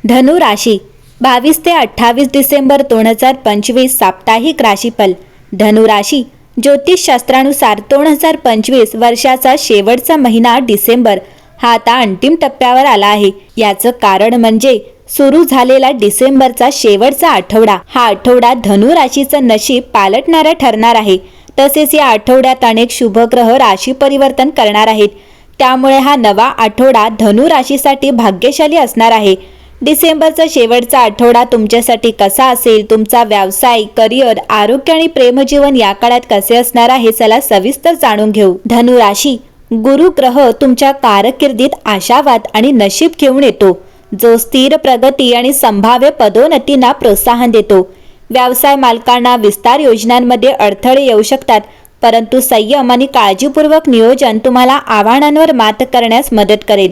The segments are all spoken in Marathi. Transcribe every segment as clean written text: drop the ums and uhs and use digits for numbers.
धनु राशी 22 ते 28 डिसेंबर 2025 साप्ताहिक राशीफल. धनु राशी ज्योतिषशास्त्रानुसार 2025 वर्षाचा शेवटचा महिना डिसेंबर हा आता अंतिम टप्प्यावर आला आहे. याचं कारण म्हणजे सुरू झालेला डिसेंबरचा शेवटचा आठवडा. हा आठवडा धनु राशीचं नशीब पालटणारा ठरणार आहे. तसेच या आठवड्यात अनेक शुभग्रह राशी परिवर्तन करणार आहेत. त्यामुळे हा नवा आठवडा धनु राशीसाठी भाग्यशाली असणार आहे. डिसेंबरचा शेवटचा आठवडा तुमच्यासाठी कसा असेल, तुमचा व्यवसाय, करिअर, आरोग्य आणि प्रेमजीवन या काळात कसे असणार आहे, चला सविस्तर जाणून घेऊ. धनु राशी गुरु ग्रह तुमच्या कारकिर्दीत आशावाद आणि नशीब घेऊन येतो, जो स्थिर प्रगती आणि संभाव्य पदोन्नतींना प्रोत्साहन देतो. व्यवसाय मालकांना विस्तार योजनांमध्ये अडथळे येऊ शकतात, परंतु संयम आणि काळजीपूर्वक नियोजन तुम्हाला आव्हानांवर मात करण्यास मदत करेल.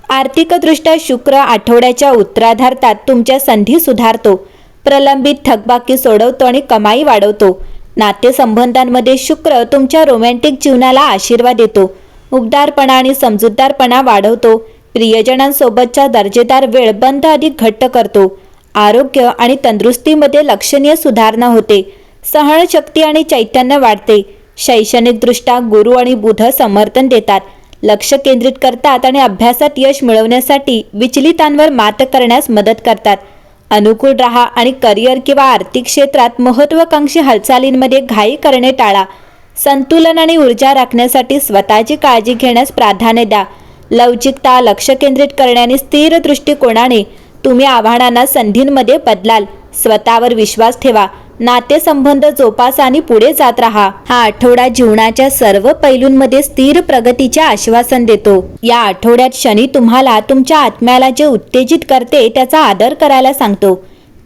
आर्थिकदृष्ट्या शुक्र आठवड्याच्या उत्तरार्धात तुमच्या संधी सुधारतो, प्रलंबित थकबाकी सोडवतो आणि कमाई वाढवतो. नातेसंबंधांमध्ये शुक्र तुमच्या रोमॅन्टिक जीवनाला आशीर्वाद देतो, उबदारपणा आणि समजूतदारपणा वाढवतो. प्रियजनांसोबतचा दर्जेदार वेळ बंध अधिक घट्ट करतो. आरोग्य आणि तंदुरुस्तीमध्ये लक्षणीय सुधारणा होते. सहनशक्ती आणि चैतन्य वाढते. शैक्षणिकदृष्ट्या गुरु आणि बुध समर्थन देतात, लक्ष केंद्रित करतात आणि अभ्यासात यश मिळवण्यासाठी विचलितांवर मात करण्यास मदत करतात. अनुकूल राहा आणि करिअर किंवा आर्थिक क्षेत्रात महत्त्वाकांक्षी हालचालींमध्ये घाई करणे टाळा. संतुलन आणि ऊर्जा राखण्यासाठी स्वतःची काळजी घेण्यास प्राधान्य द्या. लवचिकता, लक्ष केंद्रित करण्याने स्थिर दृष्टिकोनाने तुम्ही आव्हानांना संधींमध्ये बदलाल. स्वतःवर विश्वास ठेवा, नातेसंबंध जोपासा आणि पुढे जात राहा. हा आठवडा जीवनाच्या सर्व पैलूंमध्ये स्थिर प्रगतीचे आश्वासन देतो. या आठवड्यात शनी तुम्हाला तुमच्या आत्म्याला जे उत्तेजित करते त्याचा आदर करायला सांगतो.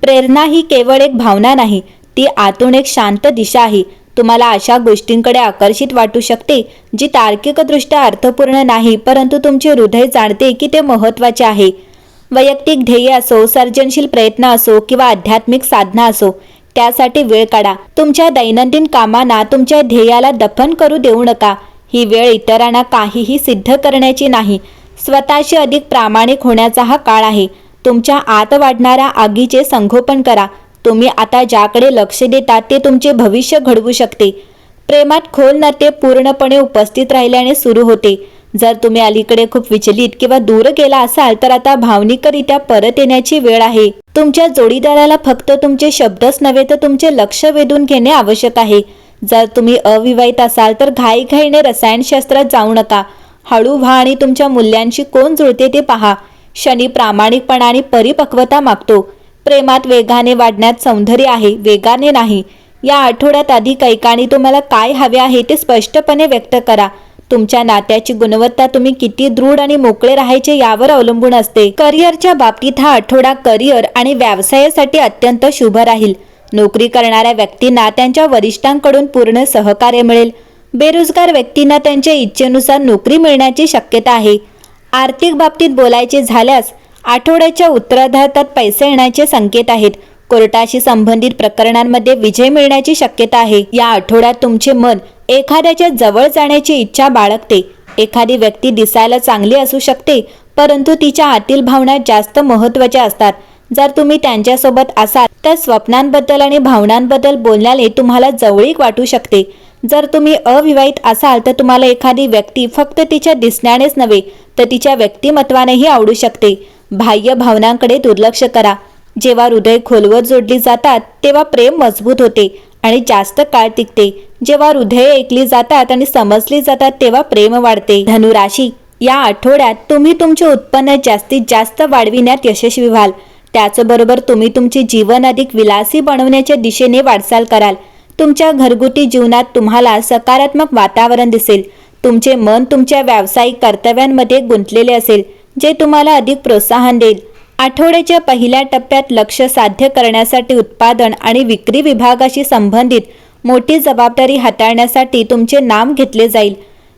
प्रेरणा ही केवळ एक भावना नाही, ती आतून एक शांत दिशा आहे. तुम्हाला अशा गोष्टींकडे आकर्षित वाटू शकते जी तार्किकदृष्ट्या अर्थपूर्ण नाही, परंतु तुमचे हृदय जाणते की ते महत्त्वाचे आहे. वैयक्तिक ध्येय असो, सर्जनशील प्रयत्न असो किंवा आध्यात्मिक साधना असो, त्यासाठी वेळ काढा. तुमच्या दैनंदिन कामांना तुमच्या ध्येयाला दफन करू देऊ नका. ही वेळ इतरांना काहीही सिद्ध करण्याची नाही, स्वतःशी अधिक प्रामाणिक होण्याचा हा काळ आहे. तुमच्या आत वाढणाऱ्या आगीचे संगोपन करा. तुम्ही आता ज्याकडे लक्ष देता ते तुमचे भविष्य घडवू शकते. प्रेमात खोल नाते पूर्णपणे उपस्थित राहिल्याने सुरू होते. जर तुम्ही अलीकडे खूप विचलित किंवा दूर गेला असाल तर आता भावनिकरित्या परत येण्याची वेळ आहे. तुमच्या जोडीदाराला फक्त तुमचे शब्दच नव्हे तर तुमचे लक्ष वेधून घेणे आवश्यक आहे. जर तुम्ही अविवाहित असाल तर घाईघाईने रसायनशास्त्रात जाऊ नका. हळू व्हा आणि तुमच्या मूल्यांशी कोण जुळते ते पहा. शनी प्रामाणिकपणा आणि परिपक्वता मागतो. प्रेमात वेगाने वाढण्यात सौंदर्य आहे, वेगाने नाही. या आठवड्यात अधिक ऐका आणि तुम्हाला काय हवे आहे ते स्पष्टपणे व्यक्त करा. तुमच्या नात्याची गुणवत्ता तुम्ही किती दृढ आणि मोकळे राहायचे यावर अवलंबून असते. करिअरच्या बाबतीत हा आठवडा करिअर आणि व्यवसायासाठी अत्यंत शुभ राहील. नोकरी करणाऱ्या व्यक्तींना त्यांच्या वरिष्ठांकडून पूर्ण सहकार्य मिळेल. बेरोजगार व्यक्तींना त्यांच्या इच्छेनुसार नोकरी मिळण्याची शक्यता आहे. आर्थिक बाबतीत बोलायचे झाल्यास आठवड्याच्या उत्तरार्धात पैसे येण्याचे संकेत आहेत. कोर्टाशी संबंधित प्रकरणांमध्ये विजय मिळण्याची शक्यता आहे. या आठवड्यात तुमचे मन एखाद्याच्या जवळ जाण्याची इच्छा बाळगते. एखादी व्यक्ती दिसायला चांगली असू शकते, परंतु तिच्या आतील भावना जास्त महत्त्वाच्या असतात. जर तुम्ही त्यांच्यासोबत असाल तर स्वप्नांबद्दल आणि भावनांबद्दल बोलण्याने तुम्हाला जवळीक वाटू शकते. जर तुम्ही अविवाहित असाल तर तुम्हाला एखादी व्यक्ती फक्त तिच्या दिसण्यानेच नव्हे तर तिच्या व्यक्तिमत्वानेही आवडू शकते. बाह्य भावनांकडे दुर्लक्ष करा. जेव्हा हृदय खोलवर जोडली जातात तेव्हा प्रेम मजबूत होते आणि जास्त काळ टिकते. जेव्हा हृदय ऐकली जातात आणि समजली जातात तेव्हा प्रेम वाढते. धनु राशी या आठवड्यात तुम्ही तुमचे उत्पन्न जास्तीत जास्त वाढविण्यात यशस्वी व्हाल. त्याचबरोबर तुम्ही तुमचे जीवन अधिक विलासी बनवण्याच्या दिशेने वाटचाल कराल. तुमच्या घरगुती जीवनात तुम्हाला सकारात्मक वातावरण दिसेल. तुमचे मन तुमच्या व्यावसायिक कर्तव्यांमध्ये गुंतलेले असेल, जे तुम्हाला अधिक प्रोत्साहन देईल. आठवड्याच्या पहिल्या टप्प्यात लक्ष्य साध्य करण्यासाठी उत्पादन आणि विक्री विभागाशी संबंधित मोठी जबाबदारी हाताळण्यासाठी तुमचे नाम घेतले जाईल.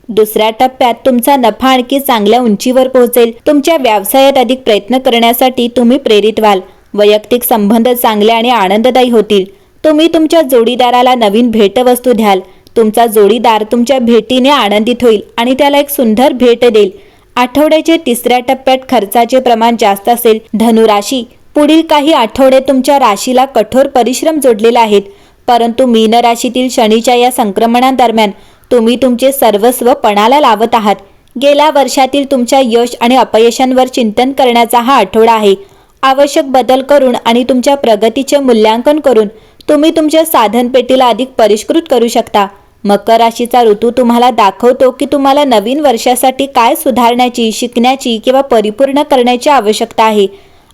दुसऱ्या टप्प्यात तुमचा नफा आणखी चांगल्या उंचीवर पोहोचेल. तुमच्या व्यवसायात अधिक प्रयत्न करण्यासाठी तुम्ही प्रेरित व्हाल. वैयक्तिक संबंध चांगले आणि आनंददायी होतील. तुम्ही तुमच्या जोडीदाराला नवीन भेटवस्तू द्याल. तुमचा जोडीदार तुमच्या भेटीने आनंदित होईल आणि त्याला एक सुंदर भेट देईल. आठवड्याच्या तिसऱ्या टप्प्यात खर्चाचे प्रमाण जास्त असेल. धनुराशी, पुढील काही आठवडे तुमच्या राशीला कठोर परिश्रम जोडलेले आहेत, परंतु मीन राशीतील शनीच्या या संक्रमणादरम्यान तुम्ही तुमचे सर्वस्व पणाला लावत आहात. गेल्या वर्षातील तुमच्या यश आणि अपयशांवर चिंतन करण्याचा हा आठवडा आहे. आवश्यक बदल करून आणि तुमच्या प्रगतीचे मूल्यांकन करून तुम्ही तुमच्या साधनपेटीला अधिक परिष्कृत करू शकता. मकर राशीचा ऋतू तुम्हाला दाखवतो की तुम्हाला नवीन वर्षासाठी काय सुधारण्याची, शिकण्याची किंवा परिपूर्ण करण्याची आवश्यकता आहे.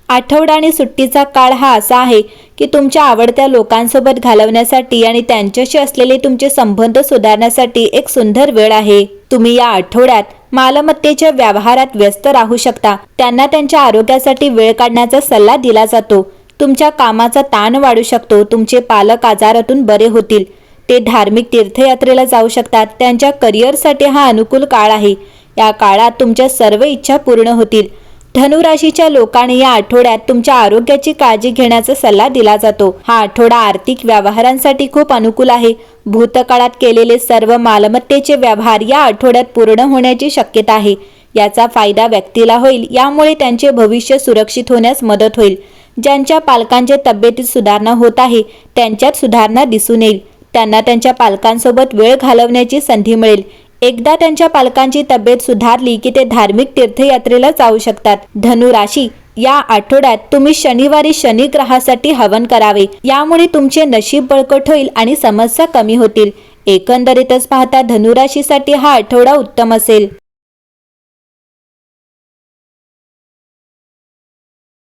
आठवडा आणि सुट्टीचा काळ हा असा आहे की तुमच्या आवडत्या लोकांसोबत घालवण्यासाठी आणि त्यांच्याशी असलेले तुमचे संबंध सुधारण्यासाठी एक सुंदर वेळ आहे. तुम्ही या आठवड्यात मालमत्तेच्या व्यवहारात व्यस्त राहू शकता. त्यांना त्यांच्या आरोग्यासाठी वेळ काढण्याचा सल्ला दिला जातो. तुमच्या कामाचा ताण वाढू शकतो. तुमचे पालक आजारातून बरे होतील. ते धार्मिक तीर्थयात्रेला जाऊ शकतात. त्यांच्या करिअरसाठी हा अनुकूल काळ आहे. या काळात तुमच्या सर्व इच्छा पूर्ण होतील. धनुराशीच्या लोकांनी या आठवड्यात तुमच्या आरोग्याची काळजी घेण्याचा सल्ला दिला जातो. हा आठवडा आर्थिक व्यवहारांसाठी खूप अनुकूल आहे. भूतकाळात केलेले सर्व मालमत्तेचे व्यवहार या आठवड्यात पूर्ण होण्याची शक्यता आहे. याचा फायदा व्यक्तीला होईल. यामुळे त्यांचे भविष्य सुरक्षित होण्यास मदत होईल. ज्यांच्या पालकांच्या तब्येतीत सुधारणा होत आहे त्यांच्यात सुधारणा दिसून येईल. त्यांना त्यांच्या पालकांसोबत वेळ घालवण्याची संधी मिळेल. एकदा त्यांच्या पालकांची तब्येत सुधारली की ते धार्मिक तीर्थयात्रेला जाऊ शकतात. धनुराशी, या आठवड्यात तुम्ही शनिवारी शनी ग्रहासाठी हवन करावे. यामुळे तुमचे नशीब बळकट होईल आणि समस्या कमी होतील. एकंदरीतच पाहता धनुराशीसाठी हा आठवडा उत्तम असेल.